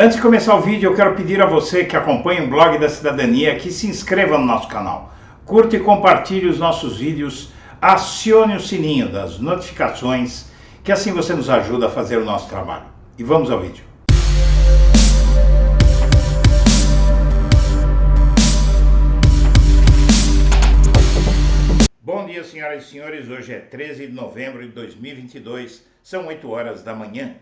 Antes de começar o vídeo, eu quero pedir a você que acompanha o Blog da Cidadania que se inscreva no nosso canal, curta e compartilhe os nossos vídeos, acione o sininho das notificações, que assim você nos ajuda a fazer o nosso trabalho. E vamos ao vídeo. Bom dia, senhoras e senhores. Hoje é 13 de novembro de 2022, são 8 horas da manhã.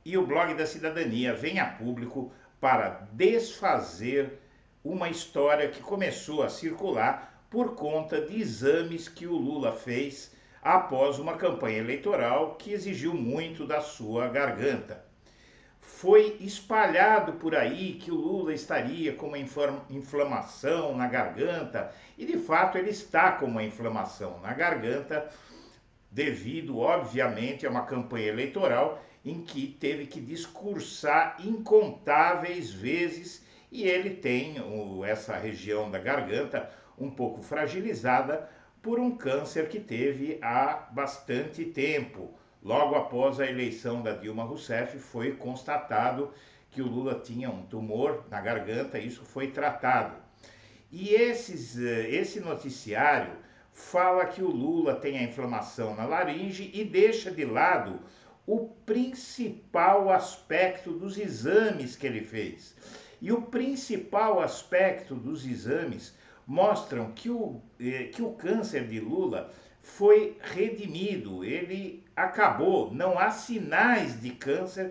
E o Blog da Cidadania vem a público para desfazer uma história que começou a circular por conta de exames que o Lula fez após uma campanha eleitoral que exigiu muito da sua garganta. Foi espalhado por aí que o Lula estaria com uma inflamação na garganta, e de fato ele está com uma inflamação na garganta, devido, obviamente, a uma campanha eleitoral em que teve que discursar incontáveis vezes, e ele tem essa região da garganta um pouco fragilizada por um câncer que teve há bastante tempo. Logo após a eleição da Dilma Rousseff, foi constatado que o Lula tinha um tumor na garganta, e isso foi tratado. E esse noticiário fala que o Lula tem a inflamação na laringe e deixa de lado o principal aspecto dos exames que ele fez. E o principal aspecto dos exames mostram que o câncer de Lula foi redimido, ele acabou, não há sinais de câncer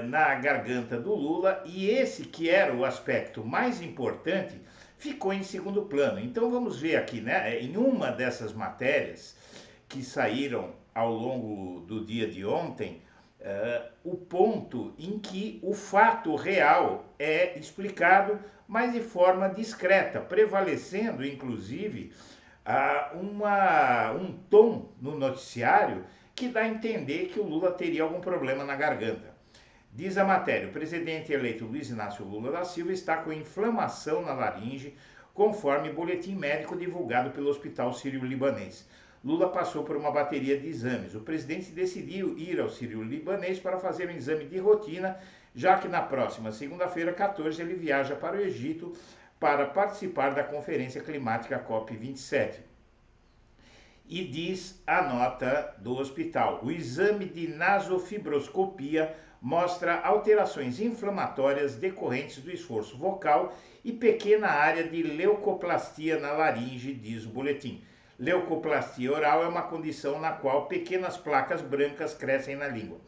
na garganta do Lula, e esse que era o aspecto mais importante ficou em segundo plano. Então vamos ver aqui, né, em uma dessas matérias que saíram ao longo do dia de ontem, o ponto em que o fato real é explicado, mas de forma discreta, prevalecendo inclusive um tom no noticiário que dá a entender que o Lula teria algum problema na garganta. Diz a matéria: o presidente eleito Luiz Inácio Lula da Silva está com inflamação na laringe, conforme boletim médico divulgado pelo Hospital Sírio-Libanês. Lula passou por uma bateria de exames. O presidente decidiu ir ao Sírio-Libanês para fazer um exame de rotina, já que na próxima segunda-feira, 14, ele viaja para o Egito para participar da Conferência Climática COP27. E diz a nota do hospital: o exame de nasofibroscopia mostra alterações inflamatórias decorrentes do esforço vocal e pequena área de leucoplastia na laringe, diz o boletim. Leucoplastia oral é uma condição na qual pequenas placas brancas crescem na língua.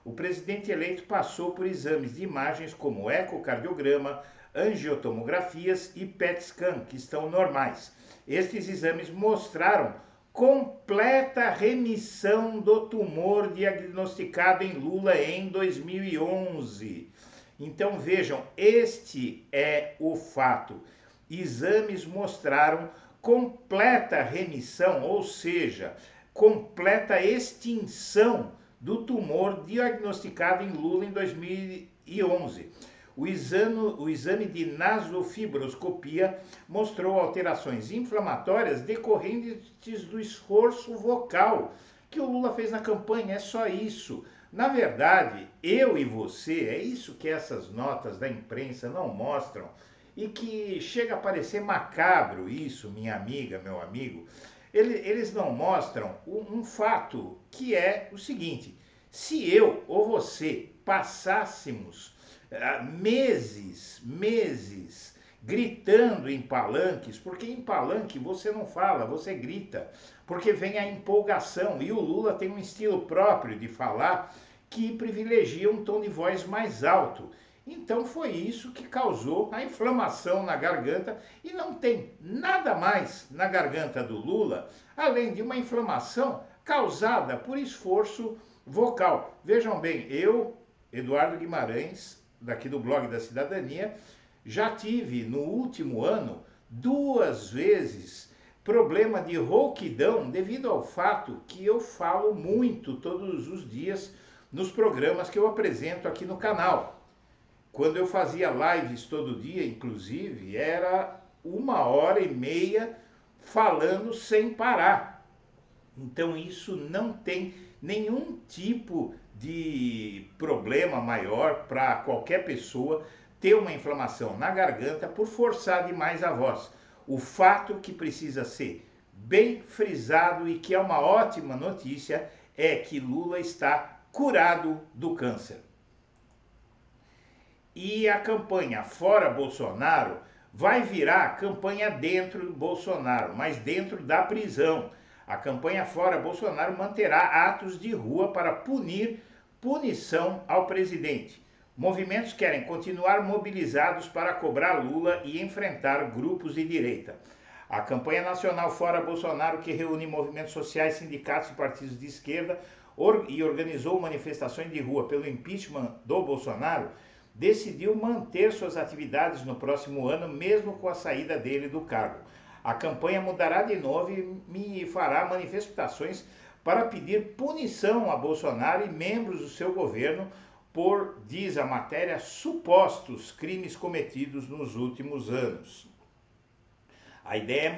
O presidente eleito passou por exames de imagens como ecocardiograma, angiotomografias e PET-scan, que estão normais. Estes exames mostraram completa remissão do tumor diagnosticado em Lula em 2011. Então vejam, este é o fato. Exames mostraram completa remissão, ou seja, completa extinção do tumor diagnosticado em Lula em 2011. O exame de nasofibroscopia mostrou alterações inflamatórias decorrentes do esforço vocal que o Lula fez na campanha. É só isso. Na verdade, eu e você, é isso que essas notas da imprensa não mostram, e que chega a parecer macabro isso, minha amiga, meu amigo. Eles não mostram um fato, que é o seguinte: se eu ou você passássemos meses gritando em palanques, porque em palanque você não fala, você grita, porque vem a empolgação, e o Lula tem um estilo próprio de falar que privilegia um tom de voz mais alto. Então foi isso que causou a inflamação na garganta, e não tem nada mais na garganta do Lula além de uma inflamação causada por esforço vocal. Vejam bem, eu, Eduardo Guimarães, daqui do Blog da Cidadania, já tive no último ano 2 vezes problema de rouquidão devido ao fato que eu falo muito todos os dias nos programas que eu apresento aqui no canal. Quando eu fazia lives todo dia, inclusive, era 1h30 falando sem parar. Então isso não tem nenhum tipo de problema maior para qualquer pessoa ter uma inflamação na garganta por forçar demais a voz. O fato que precisa ser bem frisado e que é uma ótima notícia é que Lula está curado do câncer. E a campanha Fora Bolsonaro vai virar campanha dentro do Bolsonaro, mas dentro da prisão. A campanha Fora Bolsonaro manterá atos de rua para punição ao presidente. Movimentos querem continuar mobilizados para cobrar Lula e enfrentar grupos de direita. A campanha nacional Fora Bolsonaro, que reúne movimentos sociais, sindicatos e partidos de esquerda e organizou manifestações de rua pelo impeachment do Bolsonaro, decidiu manter suas atividades no próximo ano, mesmo com a saída dele do cargo. A campanha mudará de novo e fará manifestações para pedir punição a Bolsonaro e membros do seu governo por, diz a matéria, supostos crimes cometidos nos últimos anos. A ideia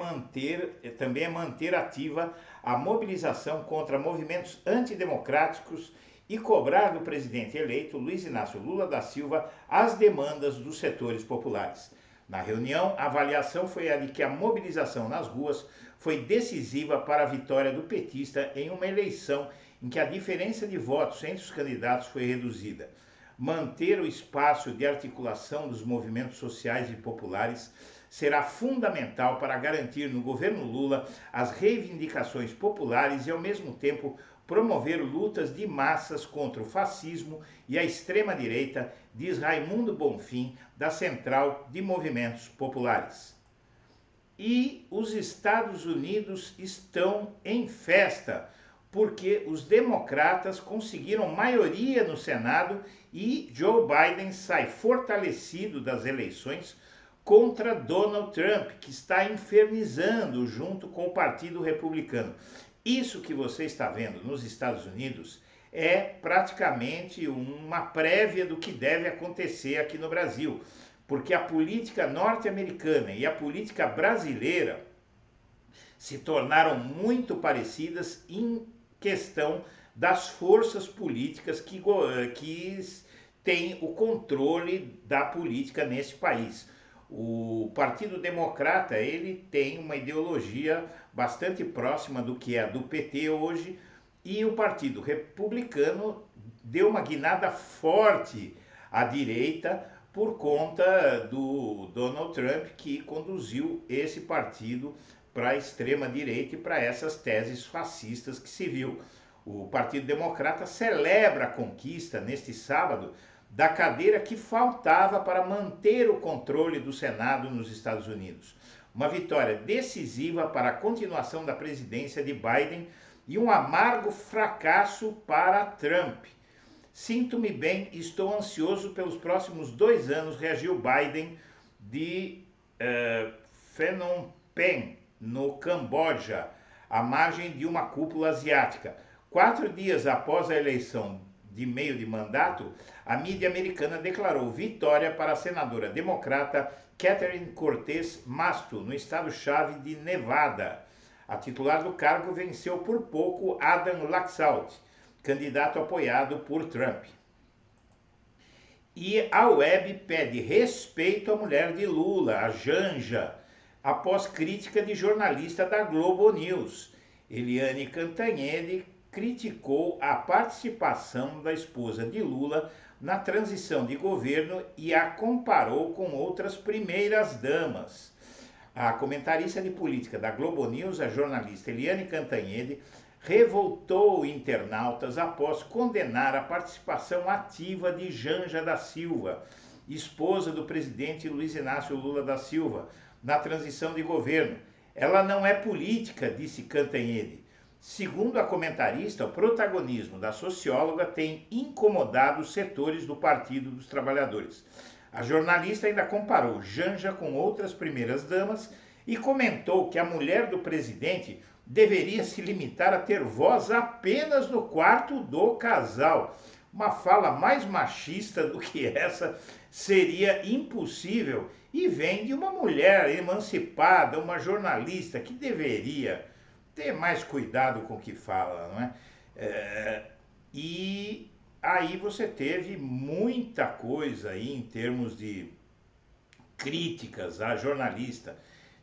também é manter ativa a mobilização contra movimentos antidemocráticos e cobrar do presidente eleito Luiz Inácio Lula da Silva as demandas dos setores populares. Na reunião, a avaliação foi a de que a mobilização nas ruas foi decisiva para a vitória do petista em uma eleição em que a diferença de votos entre os candidatos foi reduzida. Manter o espaço de articulação dos movimentos sociais e populares será fundamental para garantir no governo Lula as reivindicações populares e, ao mesmo tempo, promover lutas de massas contra o fascismo e a extrema-direita, diz Raimundo Bonfim, da Central de Movimentos Populares. E os Estados Unidos estão em festa, porque os democratas conseguiram maioria no Senado e Joe Biden sai fortalecido das eleições contra Donald Trump, que está infernizando junto com o Partido Republicano. Isso que você está vendo nos Estados Unidos é praticamente uma prévia do que deve acontecer aqui no Brasil, porque a política norte-americana e a política brasileira se tornaram muito parecidas em questão das forças políticas que têm o controle da política nesse país. O Partido Democrata, ele tem uma ideologia bastante próxima do que é a do PT hoje, e o Partido Republicano deu uma guinada forte à direita por conta do Donald Trump, que conduziu esse partido para a extrema-direita e para essas teses fascistas que se viu. O Partido Democrata celebra a conquista, neste sábado, da cadeira que faltava para manter o controle do Senado nos Estados Unidos. Uma vitória decisiva para a continuação da presidência de Biden e um amargo fracasso para Trump. Sinto-me bem, estou ansioso pelos próximos 2 anos, reagiu Biden de Phnom Penh, no Camboja, à margem de uma cúpula asiática. 4 dias após a eleição de meio de mandato, a mídia americana declarou vitória para a senadora democrata Catherine Cortez Masto, no estado-chave de Nevada. A titular do cargo venceu por pouco Adam Laxalt, candidato apoiado por Trump. E a web pede respeito à mulher de Lula, a Janja, após crítica de jornalista da Globo News. Eliane Cantanhede criticou a participação da esposa de Lula na transição de governo e a comparou com outras primeiras-damas. A comentarista de política da Globo News, a jornalista Eliane Cantanhede, revoltou internautas após condenar a participação ativa de Janja da Silva, esposa do presidente Luiz Inácio Lula da Silva, na transição de governo. Ela não é política, disse Cantanhede. Segundo a comentarista, o protagonismo da socióloga tem incomodado os setores do Partido dos Trabalhadores. A jornalista ainda comparou Janja com outras primeiras-damas e comentou que a mulher do presidente deveria se limitar a ter voz apenas no quarto do casal. Uma fala mais machista do que essa seria impossível e vem de uma mulher emancipada, uma jornalista que deveria ter mais cuidado com o que fala, não é? E aí você teve muita coisa aí em termos de críticas a jornalista.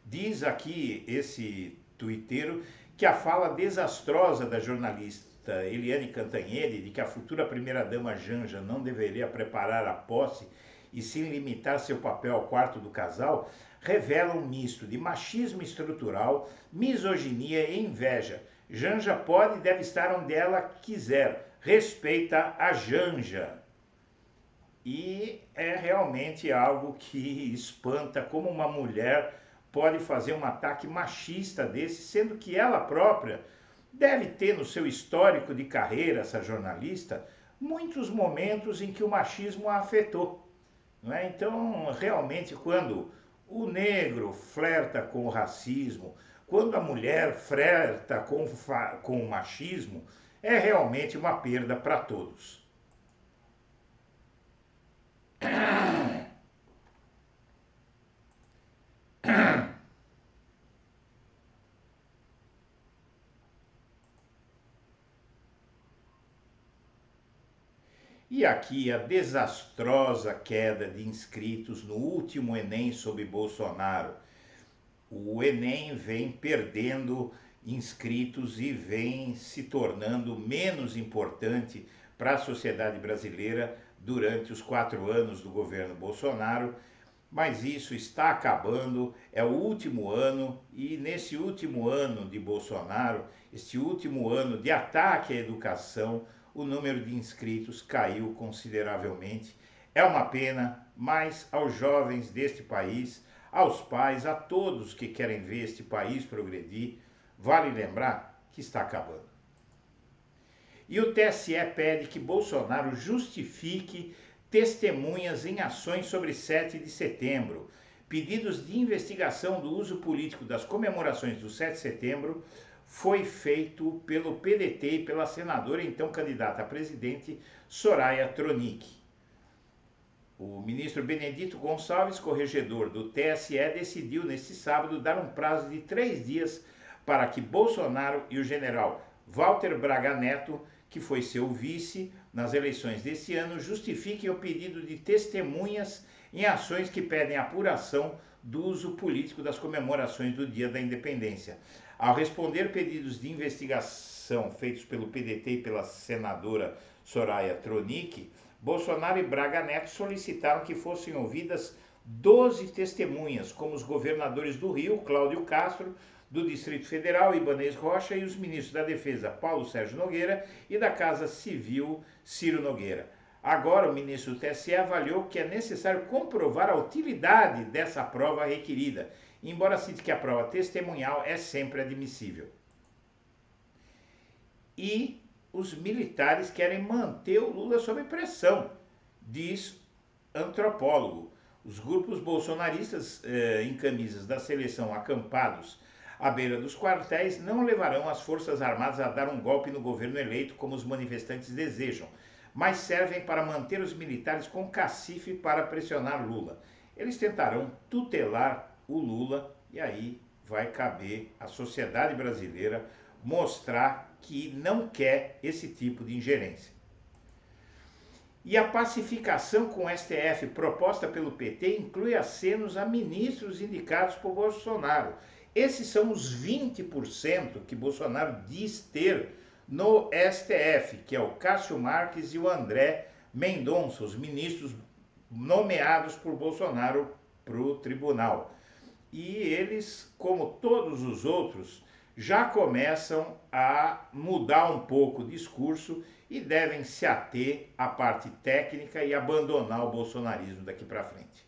Diz aqui esse tuiteiro que a fala desastrosa da jornalista Eliane Cantanhede de que a futura primeira-dama Janja não deveria preparar a posse e sim limitar seu papel ao quarto do casal, revela um misto de machismo estrutural, misoginia e inveja. Janja pode e deve estar onde ela quiser. Respeita a Janja. E é realmente algo que espanta como uma mulher pode fazer um ataque machista desse, sendo que ela própria deve ter no seu histórico de carreira, essa jornalista, muitos momentos em que o machismo a afetou. Não é? Então, realmente, quando o negro flerta com o racismo, quando a mulher flerta com o machismo, é realmente uma perda para todos. E aqui a desastrosa queda de inscritos no último Enem sob Bolsonaro. O Enem vem perdendo inscritos e vem se tornando menos importante para a sociedade brasileira durante os 4 anos do governo Bolsonaro. Mas isso está acabando, é o último ano, e nesse último ano de Bolsonaro, este último ano de ataque à educação, o número de inscritos caiu consideravelmente. É uma pena, mas aos jovens deste país, aos pais, a todos que querem ver este país progredir, vale lembrar que está acabando. E o TSE pede que Bolsonaro justifique testemunhas em ações sobre 7 de setembro. Pedidos de investigação do uso político das comemorações do 7 de setembro foi feito pelo PDT e pela senadora então candidata a presidente Soraya Tronic. O ministro Benedito Gonçalves, corregedor do TSE, decidiu neste sábado dar um prazo de 3 dias para que Bolsonaro e o general Walter Braga Neto, que foi seu vice nas eleições deste ano, justifiquem o pedido de testemunhas em ações que pedem apuração do uso político das comemorações do Dia da Independência. Ao responder pedidos de investigação feitos pelo PDT e pela senadora Soraya Tronic, Bolsonaro e Braga Neto solicitaram que fossem ouvidas 12 testemunhas, como os governadores do Rio, Cláudio Castro, do Distrito Federal, Ibanez Rocha, e os ministros da Defesa, Paulo Sérgio Nogueira, e da Casa Civil, Ciro Nogueira. Agora, o ministro do TSE avaliou que é necessário comprovar a utilidade dessa prova requerida, embora cite que a prova testemunhal é sempre admissível. E os militares querem manter o Lula sob pressão, diz antropólogo. Os grupos bolsonaristas em camisas da seleção acampados à beira dos quartéis não levarão as Forças Armadas a dar um golpe no governo eleito como os manifestantes desejam, mas servem para manter os militares com cacife para pressionar Lula. Eles tentarão tutelar o Lula e aí vai caber à sociedade brasileira mostrar que não quer esse tipo de ingerência. E a pacificação com o STF proposta pelo PT inclui acenos a ministros indicados por Bolsonaro. Esses são os 20% que Bolsonaro diz ter no STF, que é o Cássio Marques e o André Mendonça, os ministros nomeados por Bolsonaro para o tribunal. E eles, como todos os outros, já começam a mudar um pouco o discurso e devem se ater à parte técnica e abandonar o bolsonarismo daqui para frente.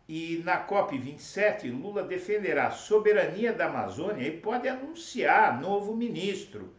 E na COP27, Lula defenderá a soberania da Amazônia e pode anunciar novo ministro.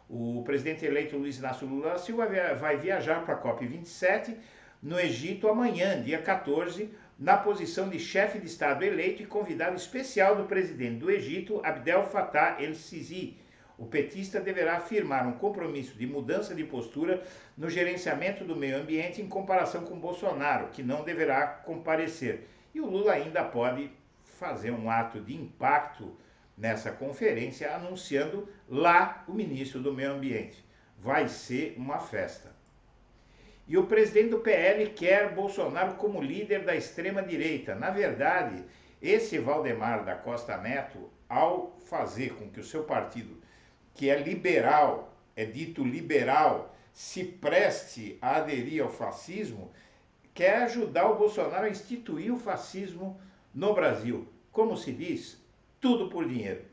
O presidente eleito Luiz Inácio Lula da Silva vai viajar para a COP27 no Egito amanhã, dia 14, na posição de chefe de Estado eleito e convidado especial do presidente do Egito, Abdel Fattah el-Sisi. O petista deverá afirmar um compromisso de mudança de postura no gerenciamento do meio ambiente em comparação com Bolsonaro, que não deverá comparecer. E o Lula ainda pode fazer um ato de impacto nessa conferência, anunciando lá o ministro do meio ambiente. Vai ser uma festa. E o presidente do PL quer Bolsonaro como líder da extrema-direita. Na verdade, esse Valdemar da Costa Neto, ao fazer com que o seu partido, que é liberal, é dito liberal, se preste a aderir ao fascismo, quer ajudar o Bolsonaro a instituir o fascismo no Brasil. Como se diz, tudo por dinheiro.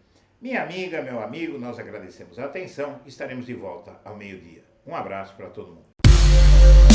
Minha amiga, meu amigo, nós agradecemos a atenção. Estaremos de volta ao meio-dia. Um abraço para todo mundo.